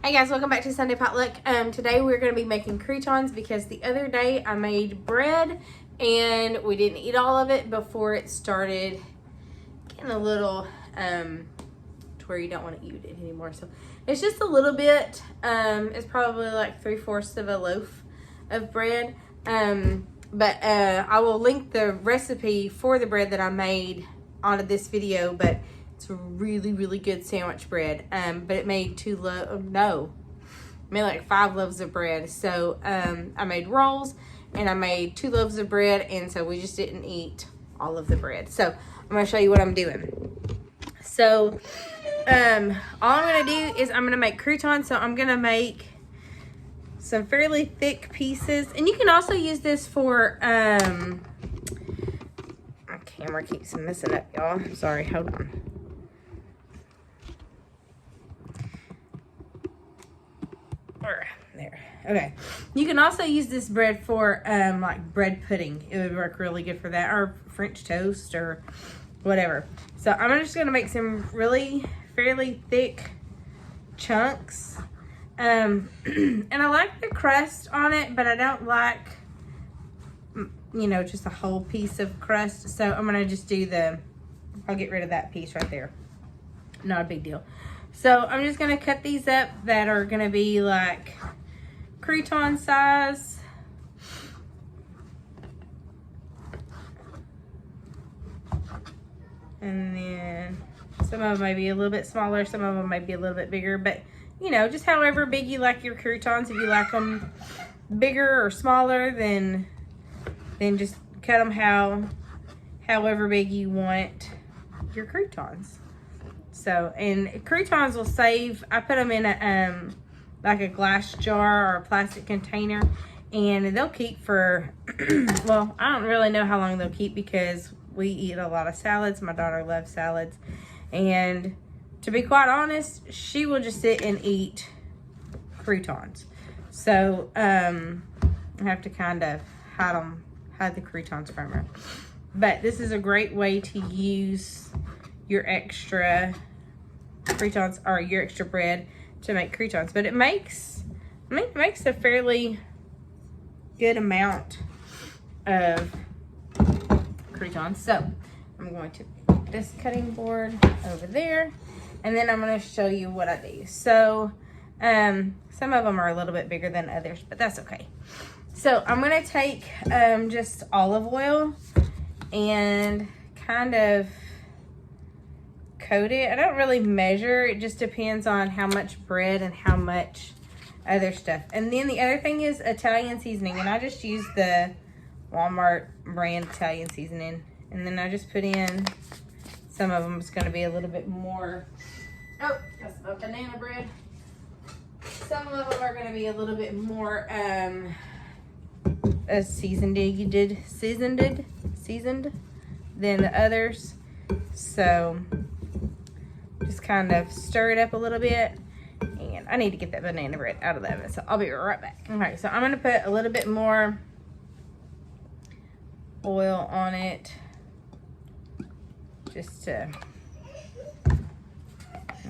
Hey guys, welcome back to Sunday Potluck. Today we're going to be making croutons because the other day I made bread and we didn't eat all of it before it started getting a little to where you don't want to eat it anymore. So it's just a little bit. It's probably like 3/4 of a loaf of bread. But I will link the recipe for the bread that I made onto this video, but it's a really, really good sandwich bread. But it made made like 5 loaves of bread. So I made rolls and I made 2 loaves of bread, and so we just didn't eat all of the bread. So I'm gonna show you what I'm doing. So all I'm gonna do is I'm gonna make croutons. So I'm gonna make some fairly thick pieces, and you can also use this for my camera keeps messing up, y'all. Sorry, hold on. There. Okay. You can also use this bread for like bread pudding. It would work really good for that, or French toast or whatever. So I'm just gonna make some really fairly thick chunks. And I like the crust on it, but I don't like, you know, just a whole piece of crust. So I'm gonna just do I'll get rid of that piece right there. Not a big deal. So I'm just gonna cut these up that are gonna be like crouton size. And then some of them may be a little bit smaller, some of them may be a little bit bigger, but you know, just however big you like your croutons. If you like them bigger or smaller, then just cut them however big you want your croutons. So, and croutons will save, I put them in a like a glass jar or a plastic container, and they'll keep for well, I don't really know how long they'll keep because we eat a lot of salads. My daughter loves salads, and to be quite honest, she will just sit and eat croutons. So I have to kind of hide the croutons from her. But this is a great way to use your extra croutons or your extra bread to make croutons. But it makes a fairly good amount of croutons. So I'm going to put this cutting board over there, and then I'm going to show you what I do. So some of them are a little bit bigger than others, but that's okay. So I'm going to take just olive oil and kind of coat it. I don't really measure. It just depends on how much bread and how much other stuff. And then the other thing is Italian seasoning, and I just use the Walmart brand Italian seasoning. And then I just put in, some of them is going to be a little bit more, oh, that's a banana bread. Some of them are going to be a little bit more seasoned than the others. So just kind of stir it up a little bit, and I need to get that banana bread out of the oven, so I'll be right back. Okay, so I'm going to put a little bit more oil on it, and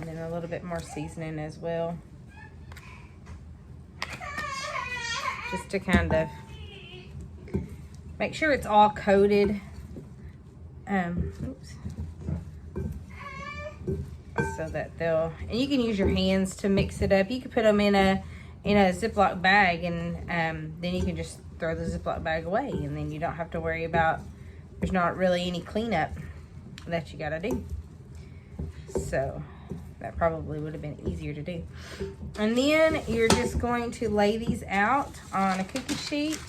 then a little bit more seasoning as well, just to kind of make sure it's all coated. Oops. So that and you can use your hands to mix it up. You could put them in a Ziploc bag, and then you can just throw the Ziploc bag away, and then you don't have to worry about, there's not really any cleanup that you gotta do. So that probably would have been easier to do. And then you're just going to lay these out on a cookie sheet,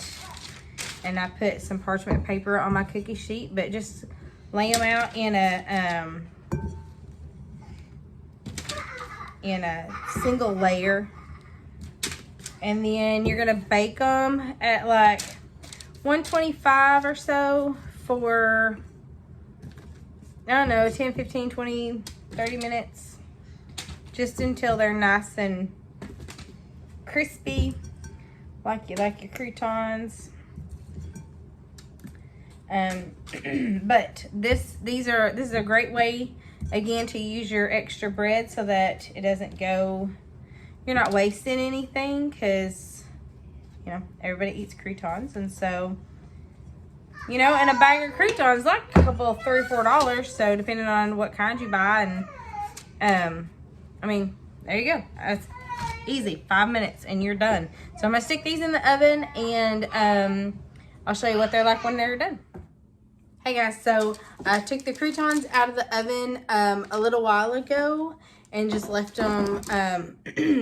and I put some parchment paper on my cookie sheet, but just lay them out in a single layer, and then you're gonna bake them at like 125 or so for, I don't know, 10, 15, 20, 30 minutes, just until they're nice and crispy, like you like your croutons. But this is a great way, again, to use your extra bread so that it doesn't go, you're not wasting anything, because, you know, everybody eats croutons. And so, you know, and a bag of croutons like a couple, $3 or $4. So depending on what kind you buy. And I mean, there you go. It's easy, 5 minutes and you're done. So I'm gonna stick these in the oven, and I'll show you what they're like when they're done. Hey guys, so I took the croutons out of the oven a little while ago and just left them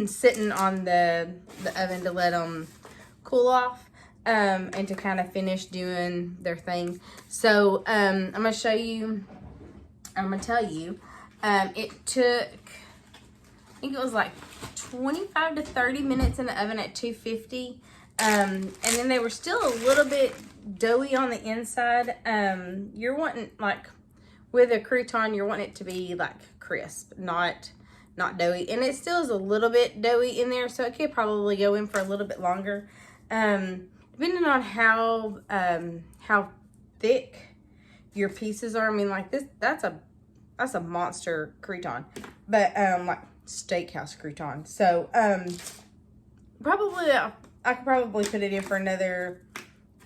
sitting on the oven to let them cool off and to kind of finish doing their thing. So I'm gonna tell you, it took, I think it was like 25 to 30 minutes in the oven at 250. And then they were still a little bit doughy on the inside. You're wanting, like, with a crouton, you're wanting it to be like crisp, not doughy. And it still is a little bit doughy in there, so it could probably go in for a little bit longer. Depending on how thick your pieces are. I mean, like this, that's a monster crouton, but like steakhouse crouton. So probably I could probably put it in for another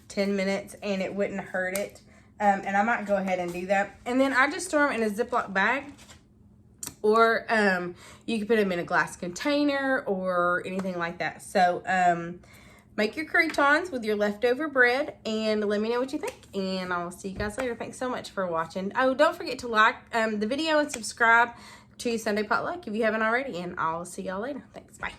10 minutes and it wouldn't hurt it. And I might go ahead and do that. And then I just store them in a Ziploc bag, or you can put them in a glass container or anything like that. So make your croutons with your leftover bread and let me know what you think. And I'll see you guys later. Thanks so much for watching. Oh, don't forget to like the video and subscribe to Sunday Potluck if you haven't already. And I'll see y'all later. Thanks. Bye.